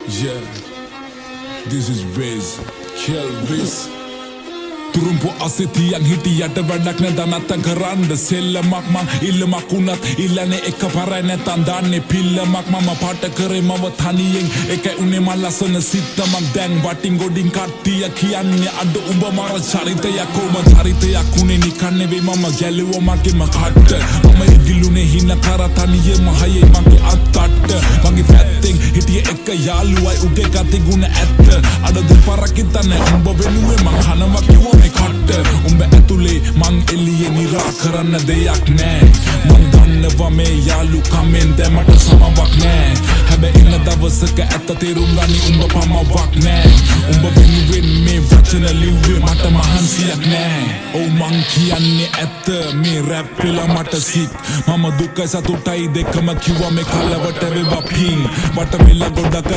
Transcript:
Yeah, this is Riz, Kelvis. Turumpo asitiyan hitiyat වැඩක් නැදනත් කරන්න සෙල්ලමක් මං ඉල්ලමක් උනත් ඉල්ලන්නේ එක පරයි නැතන් දාන්නේ පිල්ලමක් මම පාට කරේ මව තනියෙන් එකයි උනේ මල් ලස්සන සිත්තමක් දැන් වටින් ගොඩින් කට්ටිය කියන්නේ අඩ උඹ මර චරිතයක් කොම චරිතයක් උනේ නිකන් නෙවෙයි මම ගැලුවා මගේම කට්ට මම ඉගිලුනේ හින කර තනියෙම හයේ මගේ අත්තට මගේ පැත්තෙන් හිටියේ එක යාළුවයි උගේ ගති ගුණ ඇත්ත අඩ දෙපාරක් හිතන්නේ උඹ වෙනුවේ මං හනවා කිව්වා උඹ ඇතුලේ මං එළියේ නිරා කරන්න දෙයක් නෑ මං දන්නවා මේ යාළුකමෙන් දැමට සමවක් නෑ හැබැයි ඉන්න දවසක ඇත්ත තේරුම් ගනි උඹ පමවක් නෑ උඹ වෙනුවෙන් මේ වචන ලිව්වේ මට මහන්සියක් නෑ ඔව් මං කියන්නේ ඇත්ත මේ රැප් වෙලා මට සික් මම දුකයි සතුටයි දෙකම කිව්වා මේ කලවට වේවා පින් වට වෙලා ගොඩක